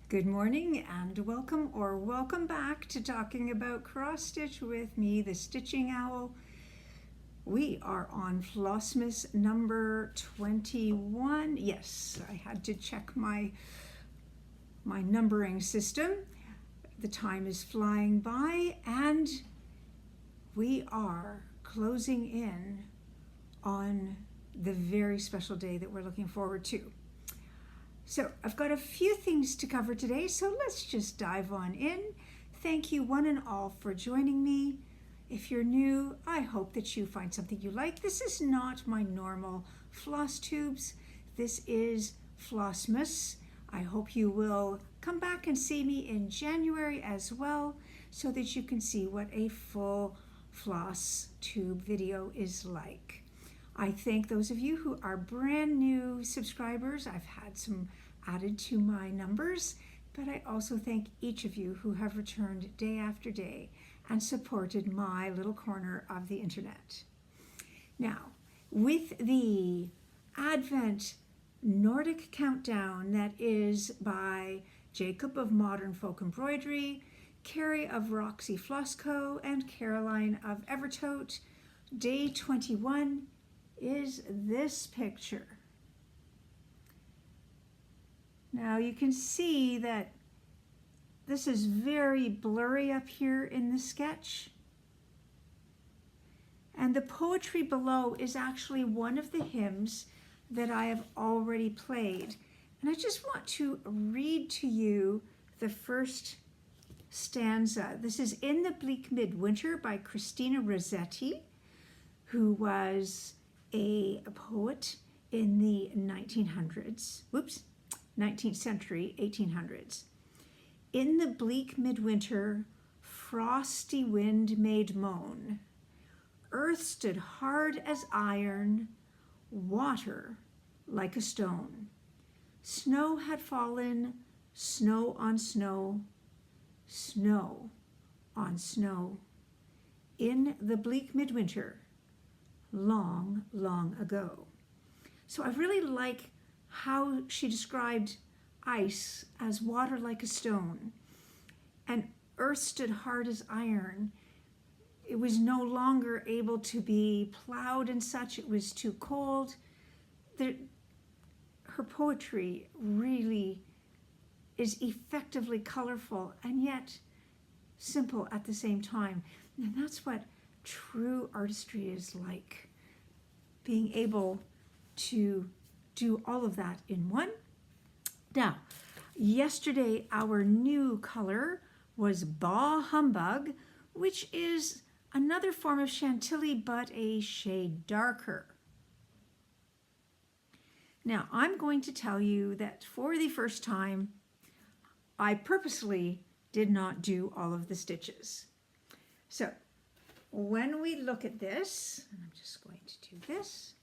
Good morning and welcome or welcome back to talking about cross stitch with me, the Stitching Owl. We are on Flossmas number 21. Yes, I had to check my numbering system. The time is flying by and we are closing in on the very special day that we're looking forward to. So I've got a few things to cover today, so let's just dive on in. Thank you one and all for joining me. If you're new, I hope that you find something you like. This is not my normal floss tubes. This is Flossmas. I hope you will come back and see me in January as well so that you can see what a full floss tube video is like. I thank those of you who are brand new subscribers. I've had some added to my numbers, but I also thank each of you who have returned day after day and supported my little corner of the internet. Now, with the Advent Nordic countdown that is by Jacob of Modern Folk Embroidery, Carrie of Roxy Floss Co, and Caroline of Evertote, day 21 is this picture. Now you can see that this is very blurry up here in the sketch. And the poetry below is actually one of the hymns that I have already played. And I just want to read to you the first stanza. This is In the Bleak Midwinter by Christina Rossetti, who was a poet in the 19th century, 1800s. In the bleak midwinter, frosty wind made moan. Earth stood hard as iron, water like a stone. Snow had fallen, snow on snow, snow on snow. In the bleak midwinter, long, long ago. So I really like how she described ice as water like a stone, and earth stood hard as iron. It was no longer able to be plowed and such. It was too cold. Her poetry really is effectively colorful and yet simple at the same time. And that's what true artistry is like, being able to do all of that in one. Now, yesterday our new color was Bah Humbug, which is another form of Chantilly but a shade darker. Now, I'm going to tell you that for the first time, I purposely did not do all of the stitches. So, when we look at this, and I'm just going to do this,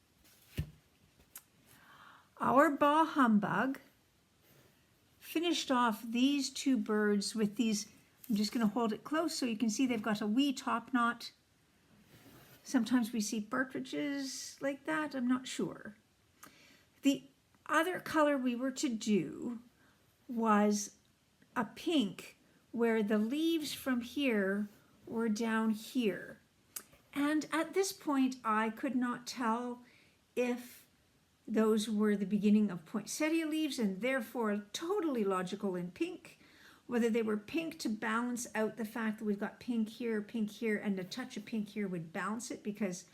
our Bah Humbug finished off these two birds with these. I'm just going to hold it close so you can see they've got a wee top knot. Sometimes we see partridges like that, I'm not sure. The other color we were to do was a pink where the leaves from here were down here. And at this point, I could not tell if those were the beginning of poinsettia leaves and therefore totally logical in pink, whether they were pink to balance out the fact that we've got pink here, and a touch of pink here would balance it because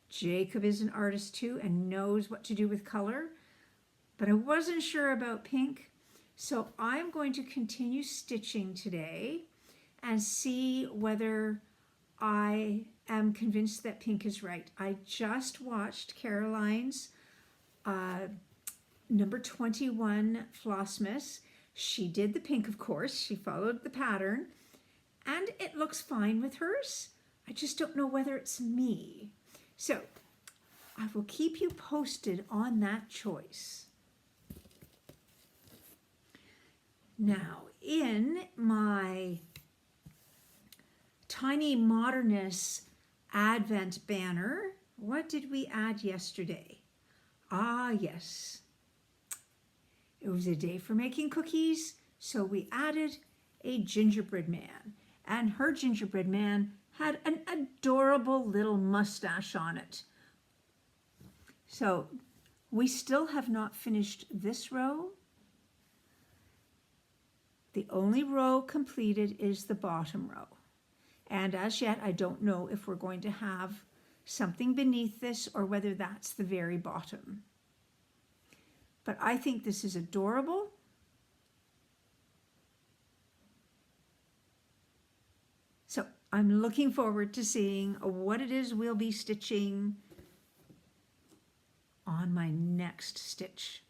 Jacob is an artist too and knows what to do with color. But I wasn't sure about pink, so I'm going to continue stitching today and see whether I am convinced that pink is right. I just watched Caroline's number 21 Flossmas. She did the pink, of course. She followed the pattern, and it looks fine with hers. I just don't know whether it's me. So I will keep you posted on that choice. Now, in my tiny Modernist Advent banner, what did we add yesterday? Ah, yes. It was a day for making cookies, So we added a gingerbread man, and her gingerbread man had an adorable little mustache on it. So we still have not finished this row. The only row completed is the bottom row. And as yet, I don't know if we're going to have something beneath this or whether that's the very bottom. But I think this is adorable. So I'm looking forward to seeing what it is we'll be stitching on my next stitch.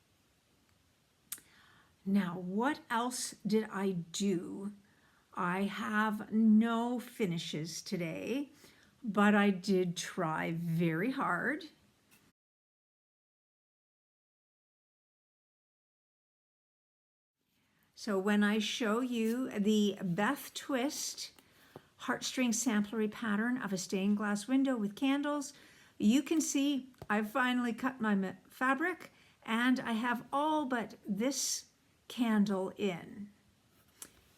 Now, what else did I do? I have no finishes today, but I did try very hard. So when I show you the Beth Twist Heartstring samplery pattern of a stained glass window with candles, you can see I've finally cut my fabric and I have all but this candle in.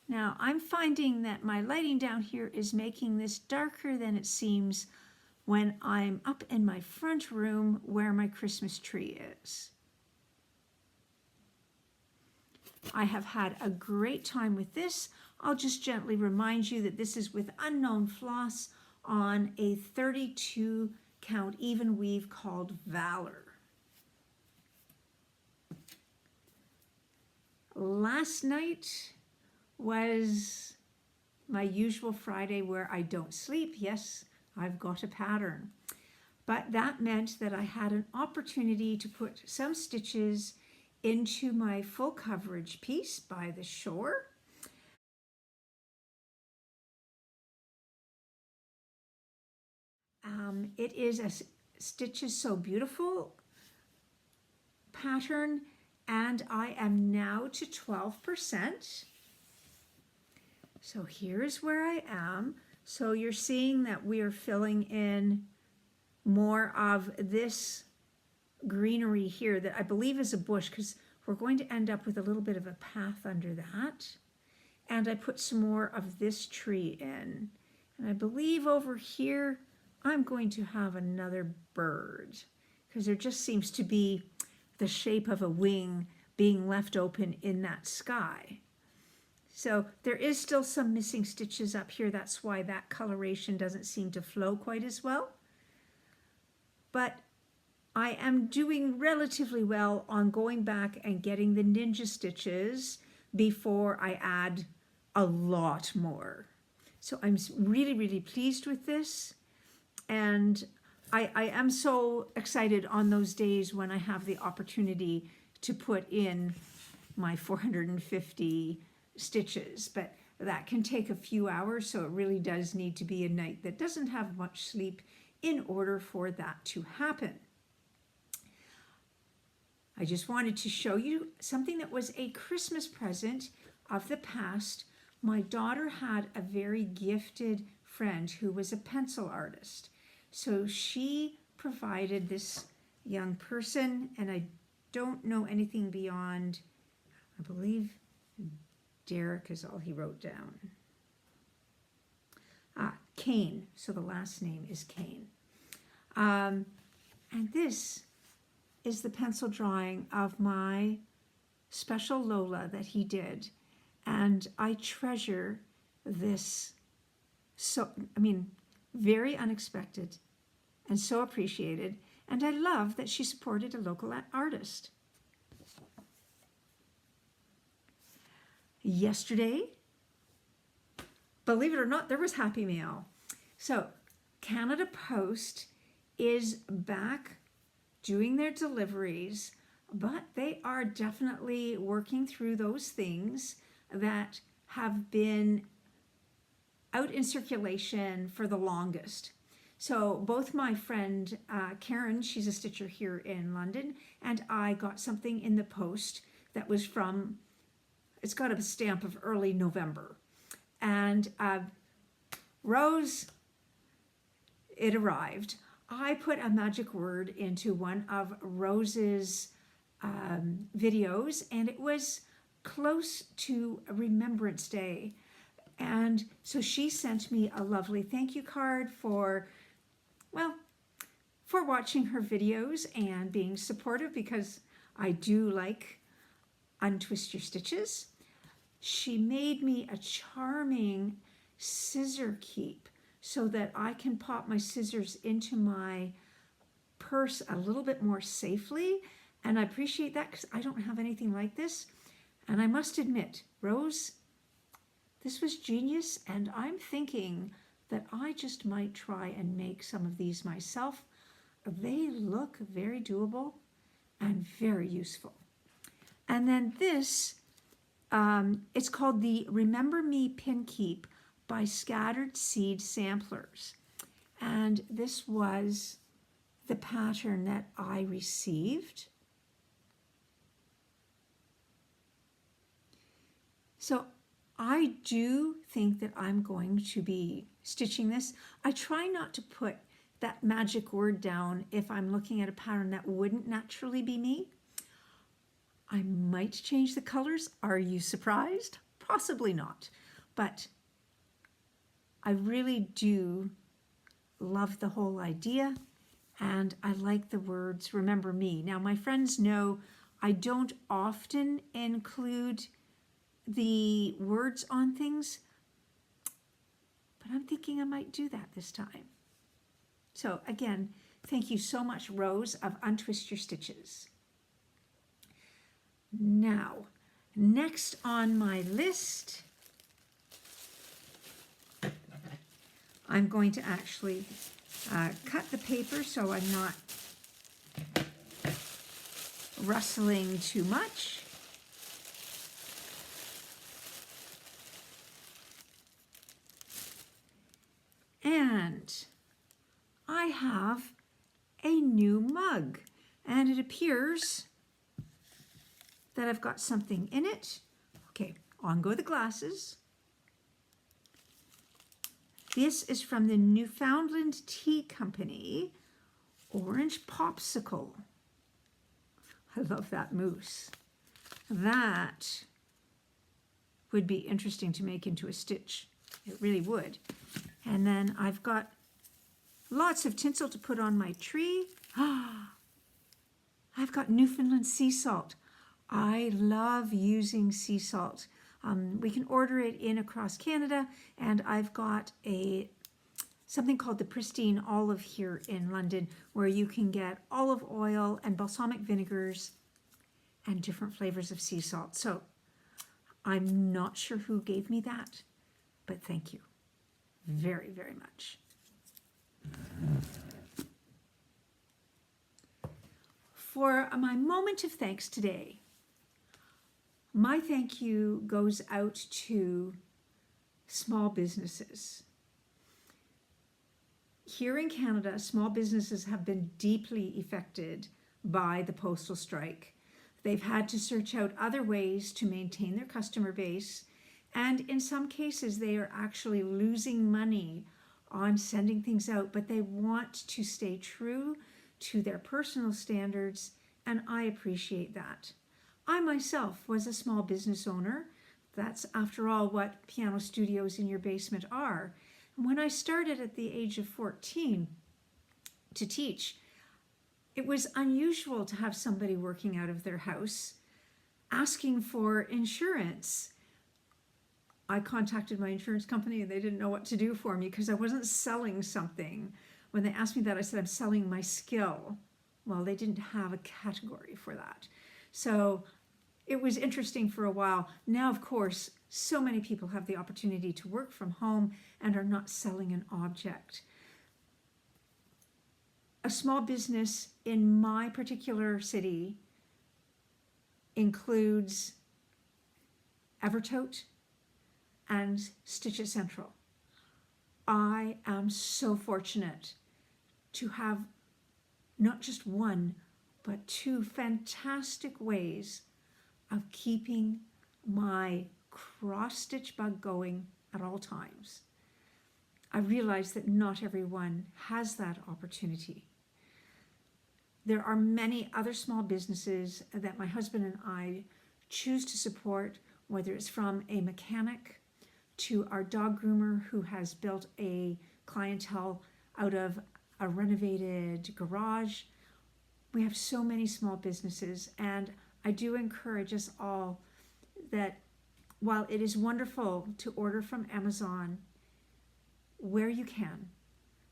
Now I'm finding that my lighting down here is making this darker than it seems when I'm up in my front room where my Christmas tree is. I have had a great time with this. I'll just gently remind you that this is with unknown floss on a 32 count even weave called Valor. Last night was my usual Friday where I don't sleep. Yes, I've got a pattern. But that meant that I had an opportunity to put some stitches into my full coverage piece by the shore. It is a Stitches So Beautiful pattern, and I am now to 12%. So here's where I am. So you're seeing that we are filling in more of this greenery here that I believe is a bush, because we're going to end up with a little bit of a path under that. And I put some more of this tree in. And I believe over here I'm going to have another bird, because there just seems to be the shape of a wing being left open in that sky. So there is still some missing stitches up here. That's why that coloration doesn't seem to flow quite as well. But I am doing relatively well on going back and getting the ninja stitches before I add a lot more. So I'm really, really pleased with this. And I am so excited on those days when I have the opportunity to put in my 450 stitches. But that can take a few hours, so it really does need to be a night that doesn't have much sleep in order for that to happen. I just wanted to show you something that was a Christmas present of the past. My daughter had a very gifted friend who was a pencil artist. So she provided this young person, and I don't know anything beyond, I believe Derek is all he wrote down. Kane, so the last name is Kane. And this is the pencil drawing of my special Lola that he did. And I treasure this, so, very unexpected and so appreciated. And I love that she supported a local artist. Yesterday, believe it or not, there was Happy Mail. So Canada Post is back doing their deliveries, but they are definitely working through those things that have been out in circulation for the longest. So both my friend Karen, she's a stitcher here in London, and I got something in the post that was from, it's got a stamp of early November. And Rose, it arrived. I put a magic word into one of Rose's videos, and it was close to Remembrance Day. And so she sent me a lovely thank you card for, well, for watching her videos and being supportive, because I do like untwist your stitches. She made me a charming scissor keep so that I can pop my scissors into my purse a little bit more safely. And I appreciate that because I don't have anything like this. And I must admit, Rose, this was genius, and I'm thinking that I just might try and make some of these myself. They look very doable and very useful. And then this, it's called the Remember Me Pin Keep by Scattered Seed Samplers. And this was the pattern that I received. So I do think that I'm going to be stitching this. I try not to put that magic word down if I'm looking at a pattern that wouldn't naturally be me. I might change the colors. Are you surprised? Possibly not. But I really do love the whole idea, and I like the words Remember Me. Now, my friends know I don't often include the words on things, but I'm thinking I might do that this time. So again, thank you so much, Rose of Untwist Your Stitches. Now, next on my list, I'm going to actually cut the paper so I'm not rustling too much. And I have a new mug, and it appears that I've got something in it. Okay, on go the glasses. This is from the Newfoundland Tea Company, Orange Popsicle. I love that mousse. That would be interesting to make into a stitch. It really would. And then I've got lots of tinsel to put on my tree. I've got Newfoundland sea salt. I love using sea salt. We can order it in across Canada, and I've got something called the Pristine Olive here in London, where you can get olive oil and balsamic vinegars and different flavors of sea salt. So I'm not sure who gave me that, but thank you very, very much. For my moment of thanks today, my thank you goes out to small businesses. Here in Canada, small businesses have been deeply affected by the postal strike. They've had to search out other ways to maintain their customer base, and in some cases they are actually losing money on sending things out, but they want to stay true to their personal standards, and I appreciate that. I myself was a small business owner. That's, after all, what piano studios in your basement are. And when I started at the age of 14 to teach, it was unusual to have somebody working out of their house asking for insurance. I contacted my insurance company and they didn't know what to do for me because I wasn't selling something. When they asked me that, I said, I'm selling my skill. Well, they didn't have a category for that. So it was interesting for a while. Now, of course, so many people have the opportunity to work from home and are not selling an object. A small business in my particular city includes Evertote and Stitch It Central. I am so fortunate to have not just one, but two fantastic ways of keeping my cross-stitch bug going at all times. I realize that not everyone has that opportunity. There are many other small businesses that my husband and I choose to support, whether it's from a mechanic to our dog groomer who has built a clientele out of a renovated garage. We have so many small businesses, and I do encourage us all that while it is wonderful to order from Amazon, where you can,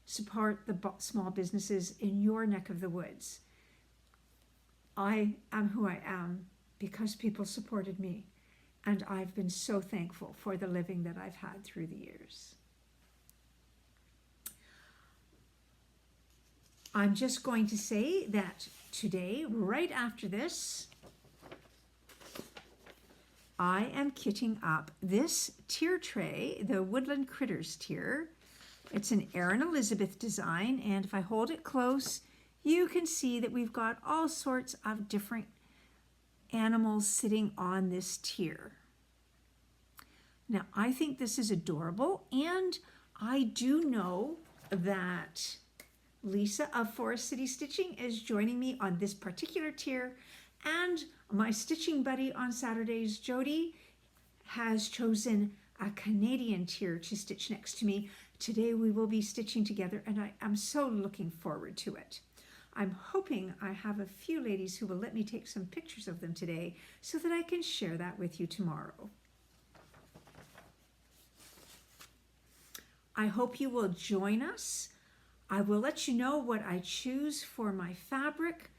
support the small businesses in your neck of the woods. I am who I am because people supported me, and I've been so thankful for the living that I've had through the years. I'm just going to say that today, right after this, I am kitting up this tier tray, the Woodland Critters tier. It's an Erin Elizabeth design, and if I hold it close, you can see that we've got all sorts of different animals sitting on this tier. Now, I think this is adorable, and I do know that Lisa of Forest City Stitching is joining me on this particular tier, and my stitching buddy on Saturdays, Jody, has chosen a Canadian tier to stitch next to me. Today we will be stitching together, and I am so looking forward to it. I'm hoping I have a few ladies who will let me take some pictures of them today so that I can share that with you tomorrow. I hope you will join us. I will let you know what I choose for my fabric,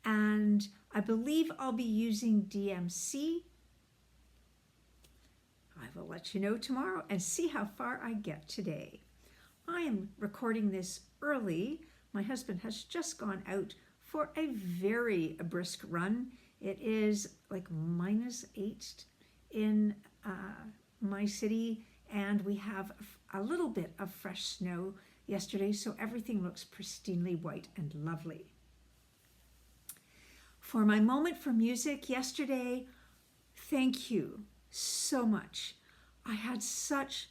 and I believe I'll be using DMC. I will let you know tomorrow and see how far I get today. I am recording this early. My husband has just gone out for a very brisk run. It is like -8 in my city, and we have a little bit of fresh snow yesterday, so everything looks pristinely white and lovely. For my moment for music yesterday, thank you so much. I had such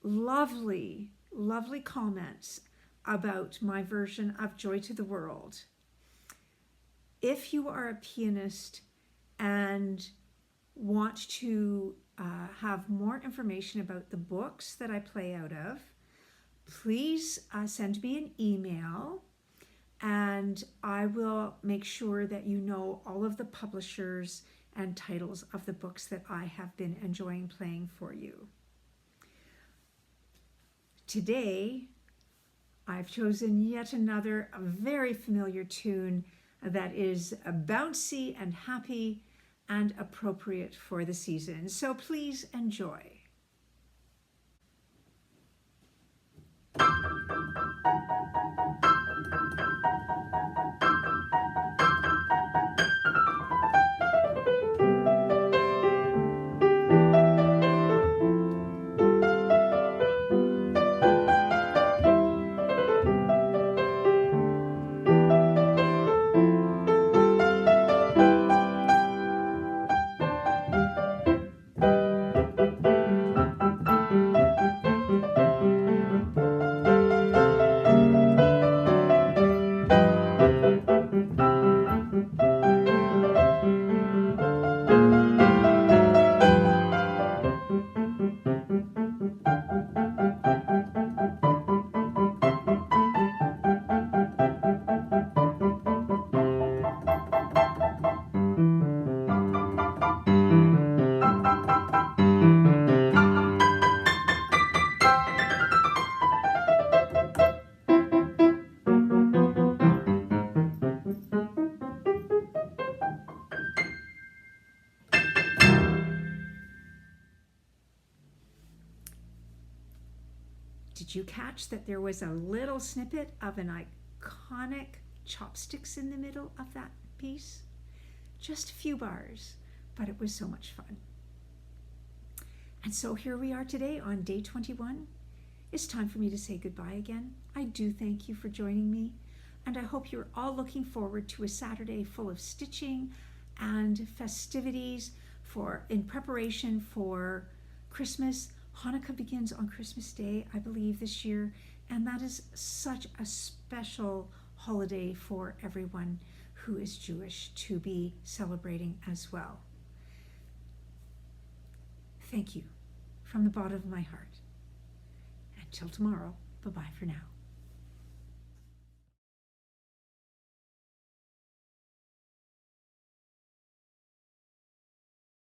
lovely, lovely comments about my version of Joy to the World. If you are a pianist and want to have more information about the books that I play out of, please send me an email, and I will make sure that you know all of the publishers and titles of the books that I have been enjoying playing for you. Today, I've chosen yet another very familiar tune that is bouncy and happy and appropriate for the season. So please enjoy. Did you catch that there was a little snippet of an iconic chopsticks in the middle of that piece? Just a few bars, but it was so much fun. And so here we are today on day 21. It's time for me to say goodbye again. I do thank you for joining me, and I hope you're all looking forward to a Saturday full of stitching and festivities in preparation for Christmas. Hanukkah begins on Christmas Day, I believe, this year, and that is such a special holiday for everyone who is Jewish to be celebrating as well. Thank you from the bottom of my heart. Until tomorrow, bye-bye for now.